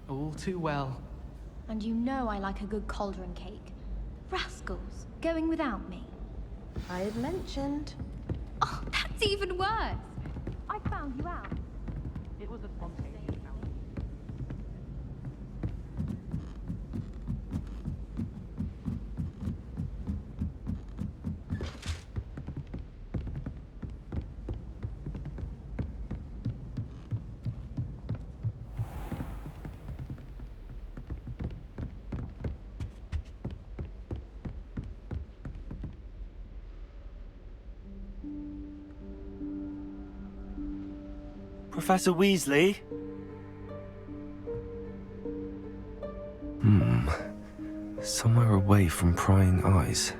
All too well. And you know I like a good cauldron cake. Rascals, going without me. I had mentioned. Oh, that's even worse. I found you out. It was a spontaneous encounter. Professor Weasley? Somewhere away from prying eyes.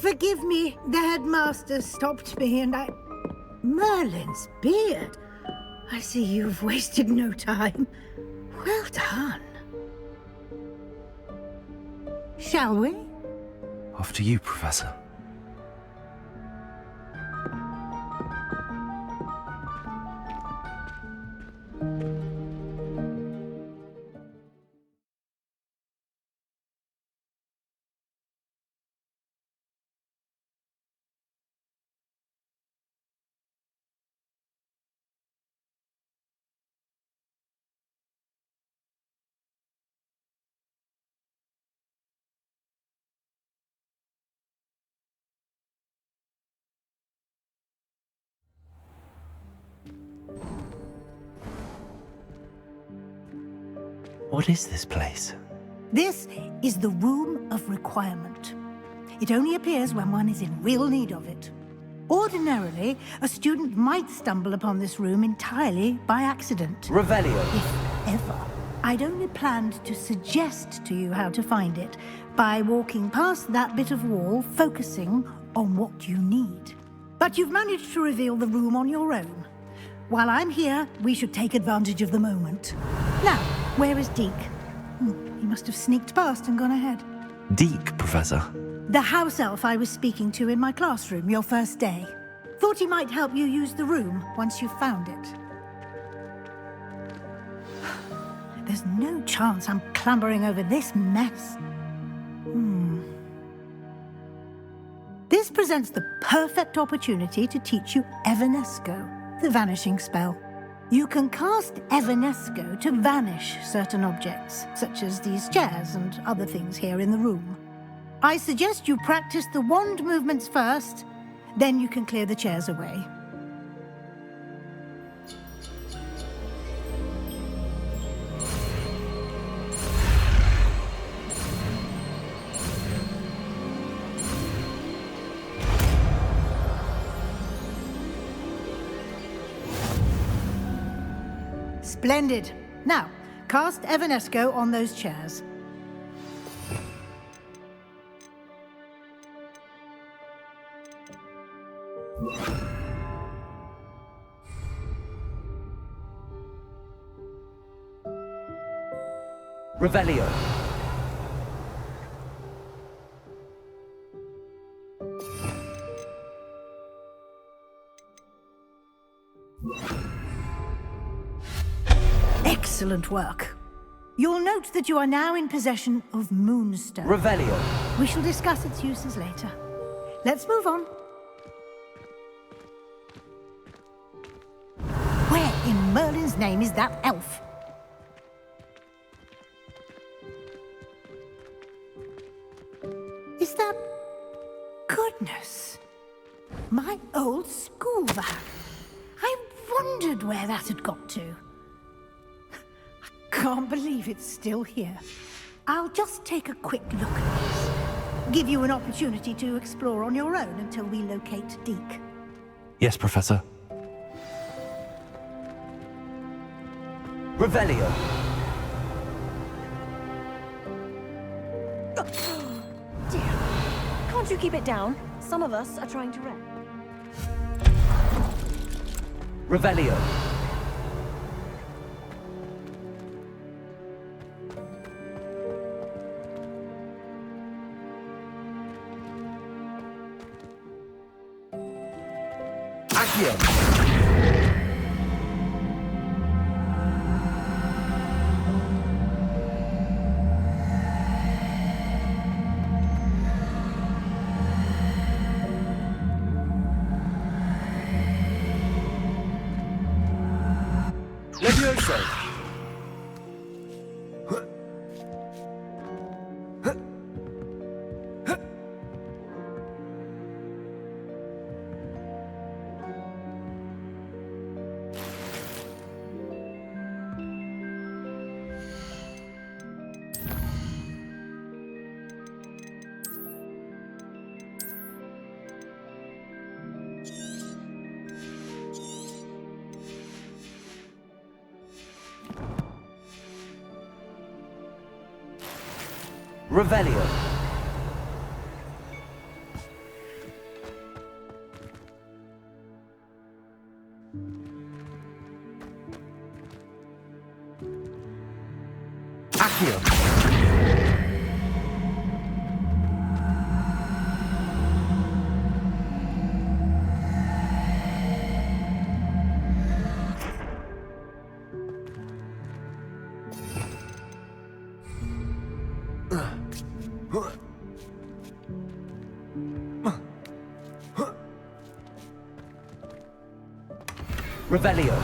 Forgive me, the headmaster stopped me and I... Merlin's beard. I see you've wasted no time. Well done. Shall we? After you, Professor. What is this place? This is the Room of Requirement. It only appears when one is in real need of it. Ordinarily, a student might stumble upon this room entirely by accident. Revelio. If ever. I'd only planned to suggest to you how to find it by walking past that bit of wall, focusing on what you need. But you've managed to reveal the room on your own. While I'm here, we should take advantage of the moment. Now, where is Deke? He must have sneaked past and gone ahead. Deke, Professor. The house elf I was speaking to in my classroom your first day. Thought he might help you use the room once you found it. There's no chance I'm clambering over this mess. This presents the perfect opportunity to teach you Evanesco, the vanishing spell. You can cast Evanesco to vanish certain objects, such as these chairs and other things here in the room. I suggest you practice the wand movements first, then you can clear the chairs away. Splendid. Now, cast Evanesco on those chairs. Revelio. Excellent work. You'll note that you are now in possession of Moonstone. Revelio. We shall discuss its uses later. Let's move on. Where in Merlin's name is that elf? Is that... Goodness. My old school bag. I wondered where that had got to. Can't believe it's still here. I'll just take a quick look at this. Give you an opportunity to explore on your own until we locate Deke. Yes, Professor. Revelio. Dear, can't you keep it down? Some of us are trying to rest. Revelio. Accio. Levioso. Revelio. Accio. Revelio.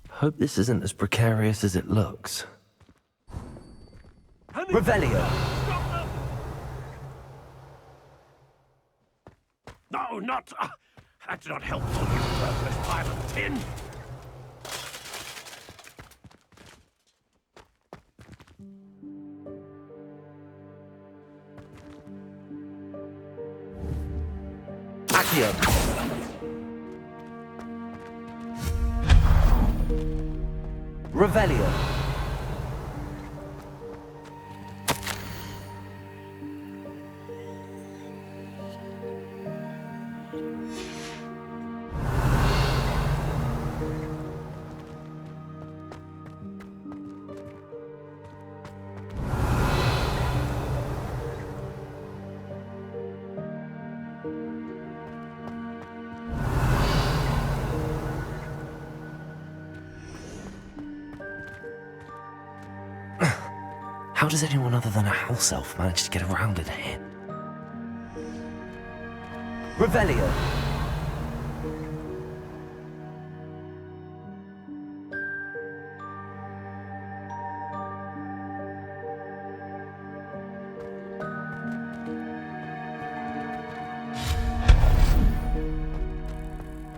Hope this isn't as precarious as it looks. Revelio. No, not... that's not helpful, you worthless pile of tin. Accio. Revelio. How does anyone other than a house elf manage to get around in here? Revelio.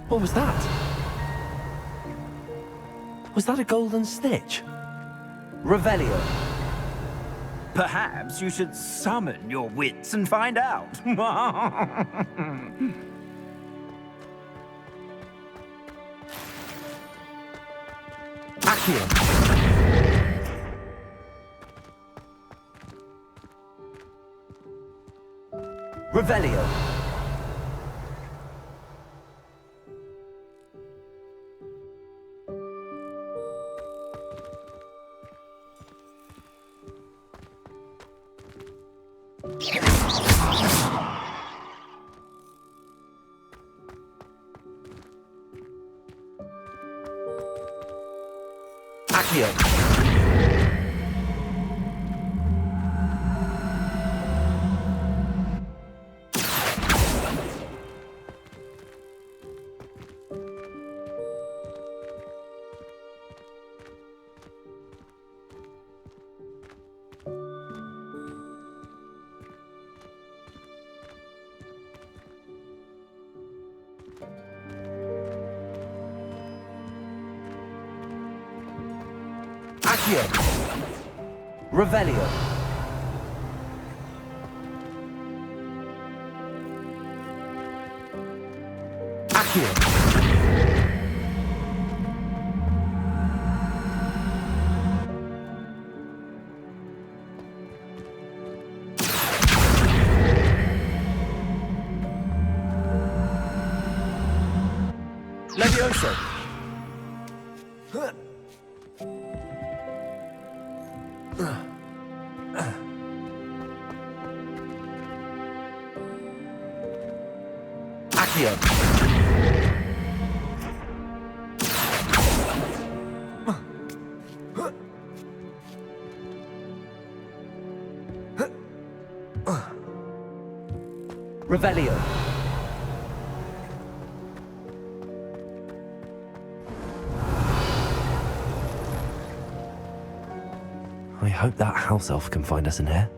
What was that? Was that a golden snitch? Revelio. Perhaps you should summon your wits and find out. Accio. Revelio. Accio. Accio. Revelio. Levioso. Accio. Revelio. I hope that house elf can find us in here.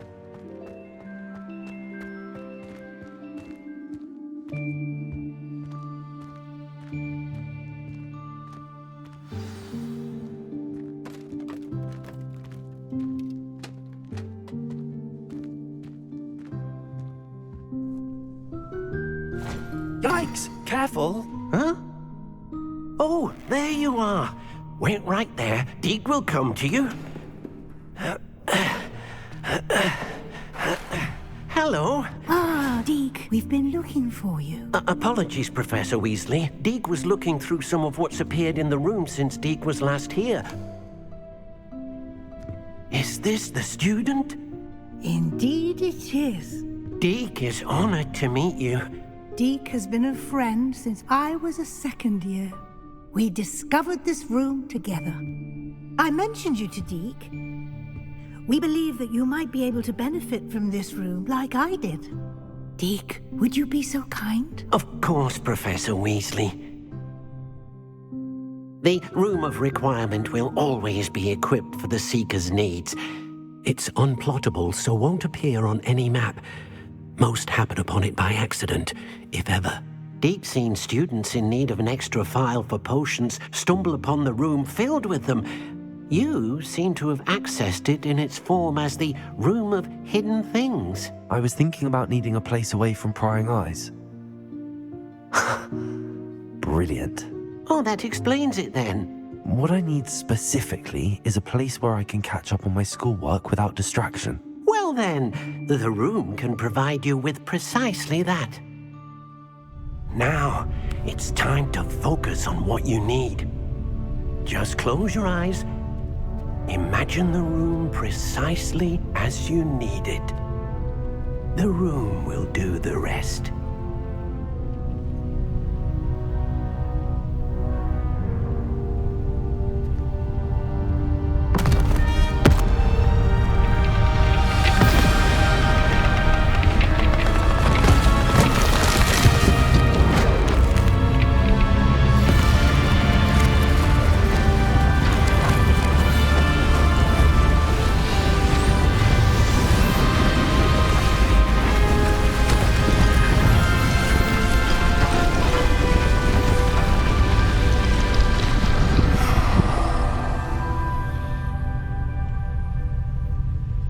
Yikes! Careful! Huh? Oh, there you are. Wait right there. Deke will come to you. Hello. Ah, Deke, we've been looking for you. Apologies, Professor Weasley. Deke was looking through some of what's appeared in the room since Deke was last here. Is this the student? Indeed it is. Deke is honored to meet you. Deke has been a friend since I was a second year. We discovered this room together. I mentioned you to Deke. We believe that you might be able to benefit from this room like I did. Deke, would you be so kind? Of course, Professor Weasley. The Room of Requirement will always be equipped for the Seeker's needs. It's unplottable, so won't appear on any map. Most happen upon it by accident, if ever. Deke's seen students in need of an extra file for potions stumble upon the room filled with them. You seem to have accessed it in its form as the Room of Hidden Things. I was thinking about needing a place away from prying eyes. Brilliant. Oh, that explains it then. What I need specifically is a place where I can catch up on my schoolwork without distraction. Well then, the room can provide you with precisely that. Now, it's time to focus on what you need. Just close your eyes. Imagine the room precisely as you need it. The room will do the rest.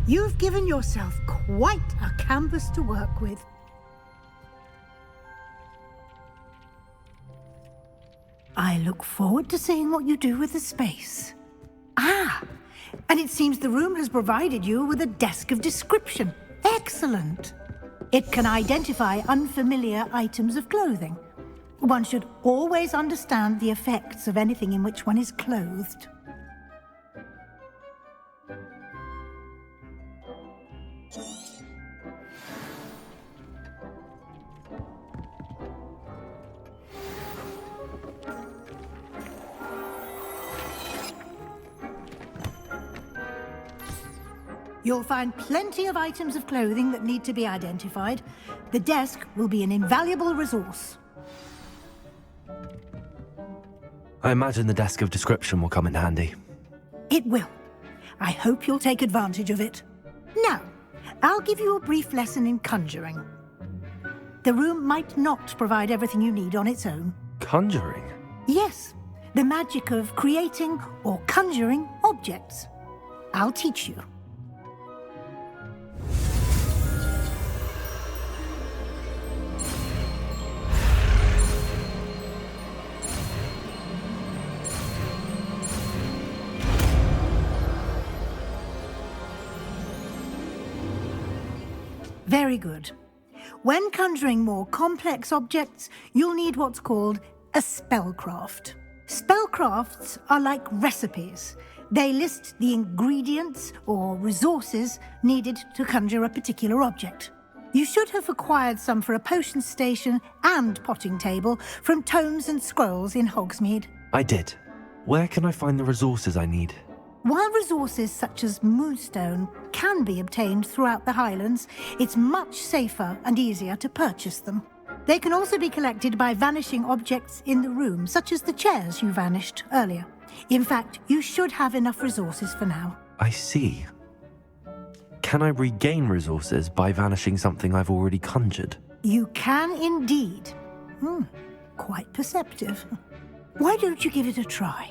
You've given yourself quite a canvas to work with. I look forward to seeing what you do with the space. Ah, and it seems the room has provided you with a desk of description. Excellent. It can identify unfamiliar items of clothing. One should always understand the effects of anything in which one is clothed. You'll find plenty of items of clothing that need to be identified. The desk will be an invaluable resource. I imagine the desk of description will come in handy. It will. I hope you'll take advantage of it. Now, I'll give you a brief lesson in conjuring. The room might not provide everything you need on its own. Conjuring? Yes, the magic of creating or conjuring objects. I'll teach you. Very good. When conjuring more complex objects, you'll need what's called A spellcraft. Spellcrafts are like recipes. They list the ingredients or resources needed to conjure a particular object. You should have acquired some for a potion station and potting table from tomes and scrolls in Hogsmeade. I did. Where can I find the resources I need? While resources such as moonstone can be obtained throughout the Highlands, it's much safer and easier to purchase them. They can also be collected by vanishing objects in the room, such as the chairs you vanished earlier. In fact, you should have enough resources for now. I see. Can I regain resources by vanishing something I've already conjured? You can indeed. Quite perceptive. Why don't you give it a try?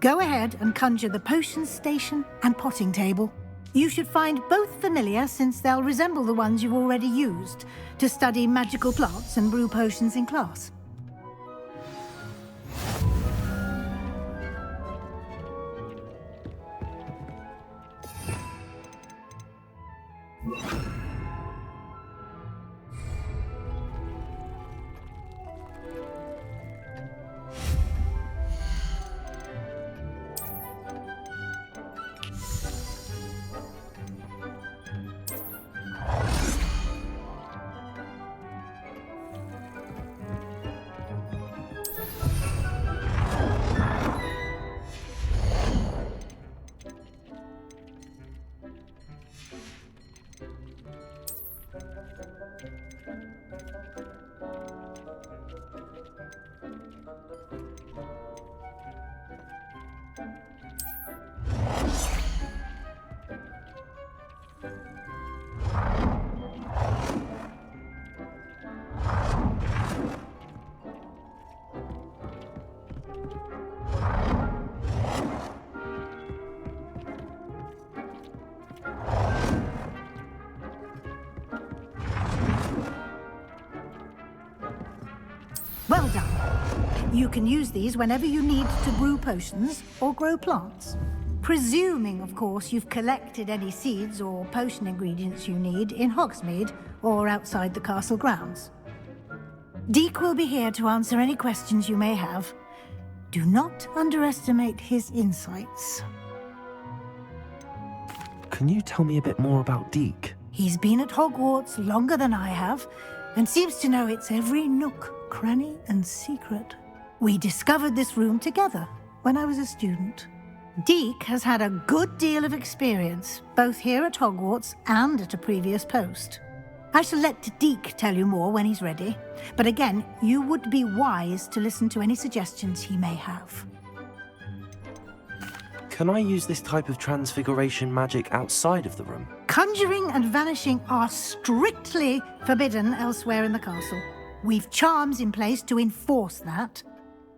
Go ahead and conjure the potion station and potting table. You should find both familiar, since they'll resemble the ones you've already used to study magical plants and brew potions in class. Well done. You can use these whenever you need to brew potions or grow plants. Presuming, of course, you've collected any seeds or potion ingredients you need in Hogsmeade or outside the castle grounds. Deek will be here to answer any questions you may have. Do not underestimate his insights. Can you tell me a bit more about Deek? He's been at Hogwarts longer than I have, and seems to know its every nook, cranny, and secret. We discovered this room together when I was a student. Deek has had a good deal of experience, both here at Hogwarts and at a previous post. I shall let Deek tell you more when he's ready, but again, you would be wise to listen to any suggestions he may have. Can I use this type of transfiguration magic outside of the room? Conjuring and vanishing are strictly forbidden elsewhere in the castle. We've charms in place to enforce that.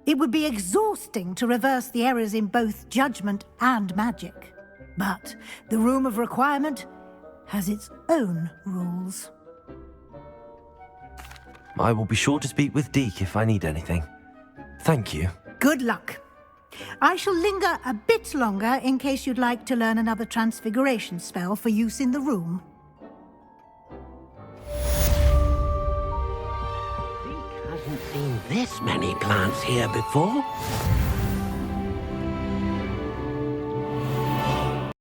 It would be exhausting to reverse the errors in both judgment and magic. But the Room of Requirement has its own rules. I will be sure to speak with Deek if I need anything. Thank you. Good luck. I shall linger a bit longer in case you'd like to learn another transfiguration spell for use in the room. Deek hasn't seen this many plants here before.